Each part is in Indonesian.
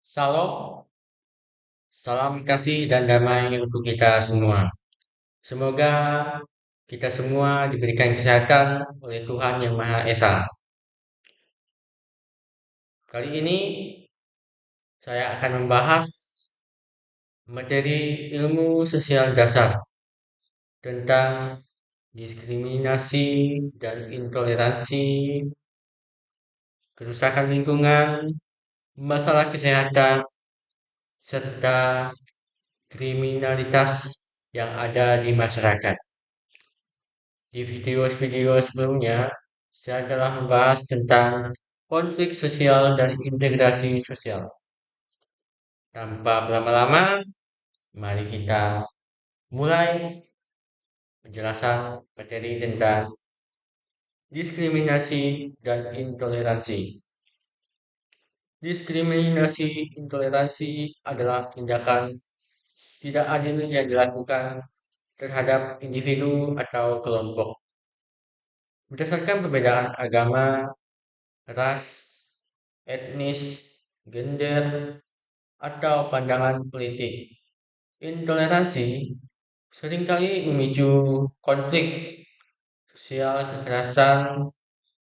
Salam, salam kasih dan damai untuk kita semua. Semoga kita semua diberikan kesehatan oleh Tuhan Yang Maha Esa. Kali ini saya akan membahas materi ilmu sosial dasar tentang diskriminasi dan intoleransi, kerusakan lingkungan, masalah kesehatan, serta kriminalitas yang ada di masyarakat. Di video-video sebelumnya, saya telah membahas tentang konflik sosial dan integrasi sosial. Tanpa berlama-lama, mari kita mulai penjelasan materi tentang diskriminasi dan intoleransi. Diskriminasi intoleransi adalah tindakan tidak adil yang dilakukan terhadap individu atau kelompok berdasarkan perbedaan agama, ras, etnis, gender, atau pandangan politik. Intoleransi seringkali memicu konflik sosial, kekerasan,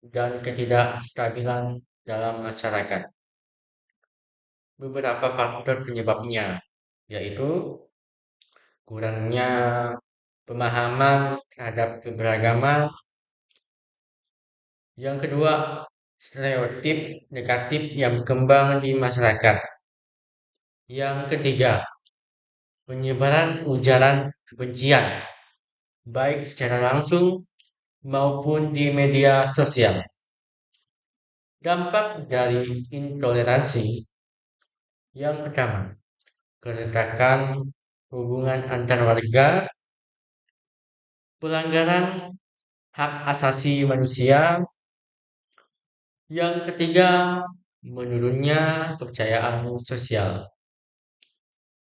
dan ketidakstabilan dalam masyarakat. Beberapa faktor penyebabnya yaitu kurangnya pemahaman terhadap keberagaman. Yang kedua, stereotip negatif yang berkembang di masyarakat. Yang ketiga, penyebaran ujaran kebencian, baik secara langsung maupun di media sosial. Dampak dari intoleransi yang pertama, keretakan hubungan antar warga, pelanggaran hak asasi manusia. Yang ketiga, menurunnya kepercayaan sosial.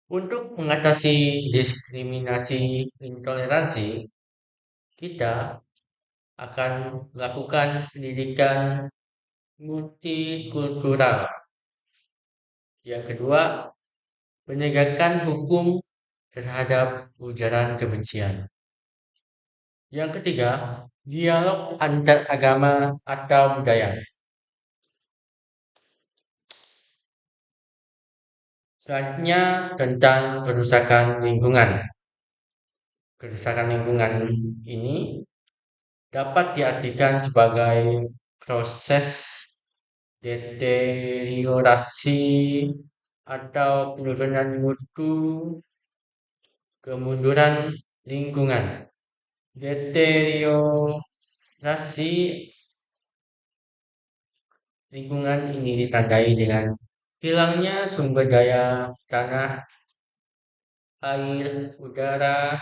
Untuk mengatasi diskriminasi intoleransi, kita akan melakukan pendidikan multikultural. Yang kedua, penegakan hukum terhadap ujaran kebencian. Yang ketiga, dialog antar agama atau budaya. Selanjutnya tentang kerusakan lingkungan. Kerusakan lingkungan ini dapat diartikan sebagai proses deteriorasi atau penurunan mutu, kemunduran lingkungan. Deteriorasi lingkungan ini ditandai dengan hilangnya sumber daya tanah, air, udara,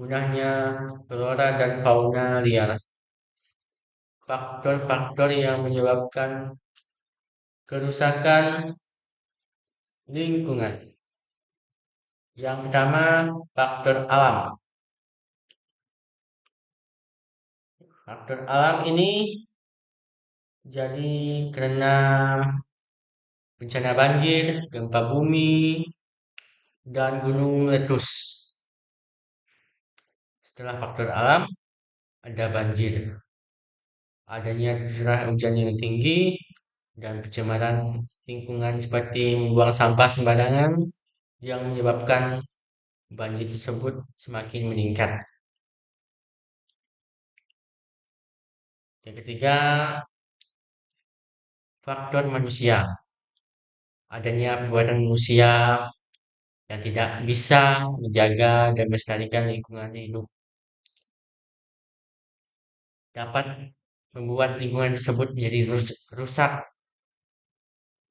punahnya flora dan fauna liar. Faktor-faktor yang menyebabkan kerusakan lingkungan. Yang pertama, faktor alam. Faktor alam ini jadi karena bencana banjir, gempa bumi, dan gunung meletus. Setelah faktor alam, ada banjir. Adanya curah hujan yang tinggi dan pencemaran lingkungan seperti membuang sampah sembarangan yang menyebabkan banjir tersebut semakin meningkat. Yang ketiga, faktor manusia. Adanya perbuatan manusia yang tidak bisa menjaga dan melestarikan lingkungan hidup dapat membuat lingkungan tersebut menjadi rusak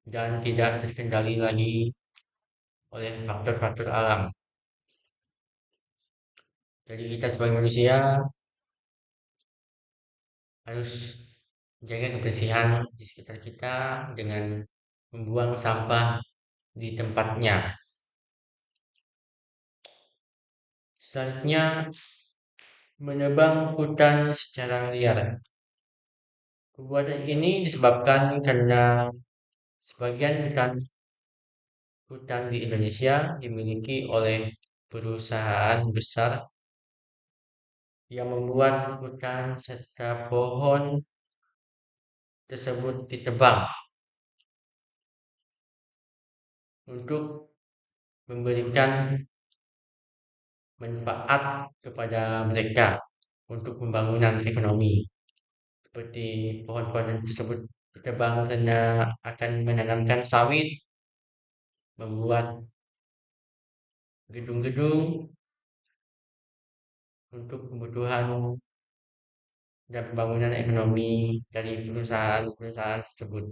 dan tidak terkendali lagi oleh faktor-faktor alam. Jadi kita sebagai manusia harus menjaga kebersihan di sekitar kita dengan membuang sampah di tempatnya. Selanjutnya, menebang hutan secara liar. Perbuatan ini disebabkan karena sebagian hutan di Indonesia dimiliki oleh perusahaan besar yang membuat hutan serta pohon tersebut ditebang untuk memberikan manfaat kepada mereka untuk pembangunan ekonomi. Seperti pohon-pohon tersebut ditebang karena akan menanamkan sawit, membuat gedung-gedung untuk kebutuhan dan pembangunan ekonomi dari perusahaan-perusahaan tersebut.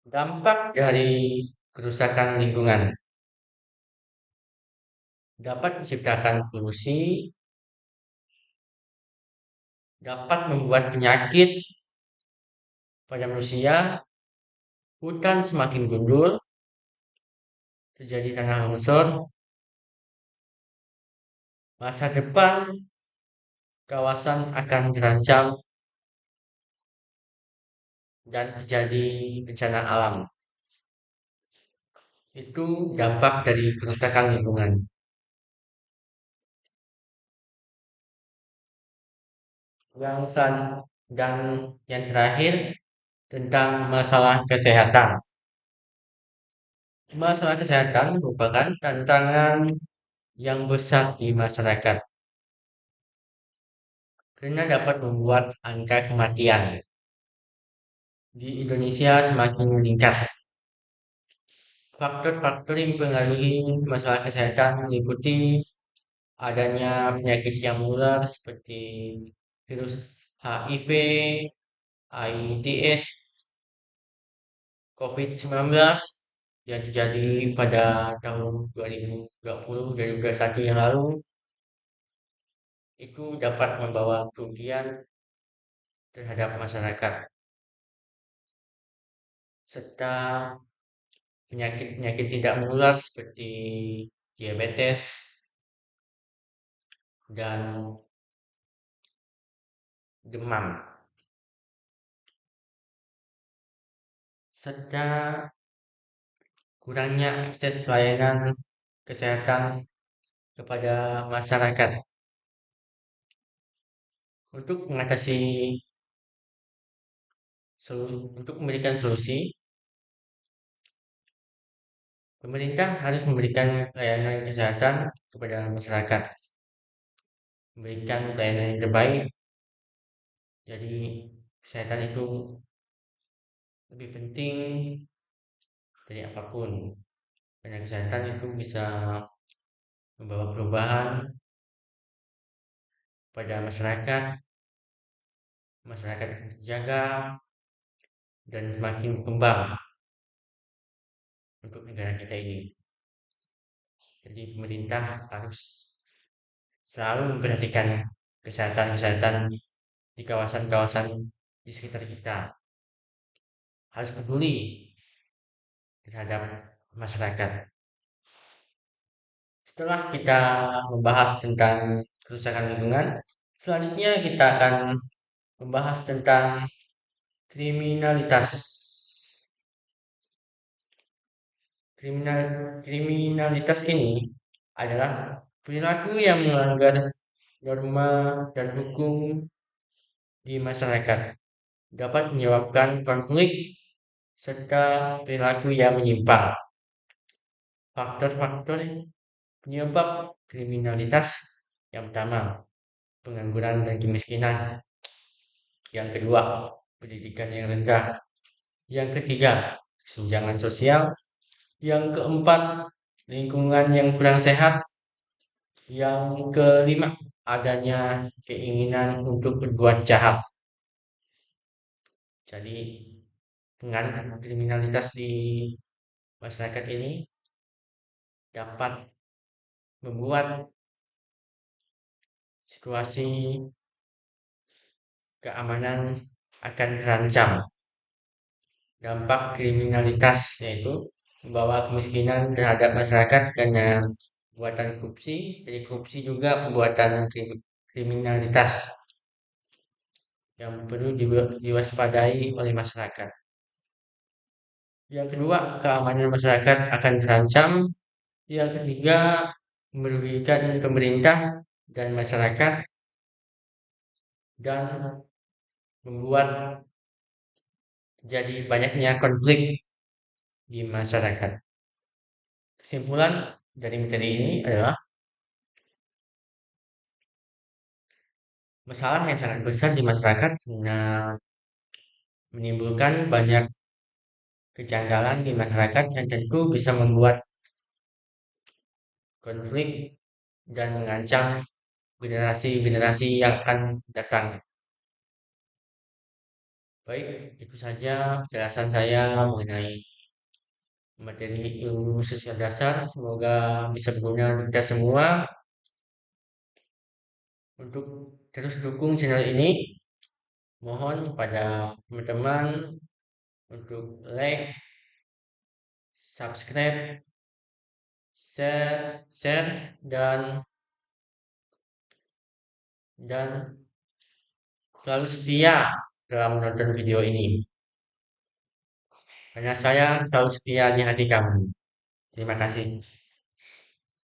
Dampak dari kerusakan lingkungan dapat menciptakan polusi, dapat membuat penyakit pada manusia, hutan semakin gundul, terjadi tanah longsor, masa depan kawasan akan terancam dan terjadi bencana alam. Itu dampak dari kerusakan lingkungan. Yang dan yang terakhir tentang masalah kesehatan. Masalah kesehatan merupakan tantangan yang besar di masyarakat karena dapat membuat angka kematian di Indonesia semakin meningkat. Faktor-faktor yang mempengaruhi masalah kesehatan meliputi adanya penyakit yang menular seperti virus HIV, AIDS, COVID-19 yang terjadi pada tahun 2020 dan 2021 yang lalu itu dapat membawa kerugian terhadap masyarakat serta penyakit-penyakit tidak menular seperti diabetes dan demam serta kurangnya akses layanan kesehatan kepada masyarakat. Untuk mengatasi untuk memberikan solusi, pemerintah harus memberikan layanan kesehatan kepada masyarakat, memberikan pelayanan yang terbaik. Jadi kesehatan itu lebih penting dari apapun. Karena kesehatan itu bisa membawa perubahan pada masyarakat, masyarakat akan terjaga dan makin berkembang untuk negara kita ini. Jadi pemerintah harus selalu memperhatikan kesehatan-kesehatan di kawasan-kawasan di sekitar kita. Harus peduli terhadap masyarakat. Setelah kita membahas tentang kerusakan lingkungan, selanjutnya kita akan membahas tentang kriminalitas. Kriminalitas ini adalah perilaku yang melanggar norma dan hukum di masyarakat, dapat menyebabkan konflik serta perilaku yang menyimpang. Faktor-faktor penyebab kriminalitas yang pertama, pengangguran dan kemiskinan. Yang kedua, pendidikan yang rendah. Yang ketiga, kesenjangan sosial. Yang keempat, lingkungan yang kurang sehat. Yang kelima, adanya keinginan untuk berbuat jahat. Jadi, pengaruh kriminalitas di masyarakat ini dapat membuat situasi keamanan akan terancam. Dampak kriminalitas yaitu membawa kemiskinan terhadap masyarakat karena perbuatan korupsi. Jadi korupsi juga perbuatan kriminalitas yang perlu diwaspadai oleh masyarakat. Yang kedua, keamanan masyarakat akan terancam. Yang ketiga, merugikan pemerintah dan masyarakat dan membuat jadi banyaknya konflik di masyarakat. Kesimpulan dari materi ini adalah masalah yang sangat besar di masyarakat karena menimbulkan banyak kejanggalan di masyarakat yang tentu bisa membuat konflik dan mengancam generasi-generasi yang akan datang. Baik, itu saja penjelasan saya mengenai materi ilmu sosial dasar. Semoga bisa berguna untuk kita semua. Untuk terus dukung channel ini, mohon pada teman-teman untuk like, subscribe, share, dan selalu setia dalam menonton video ini. Karena saya selalu setia di hati kamu. Terima kasih.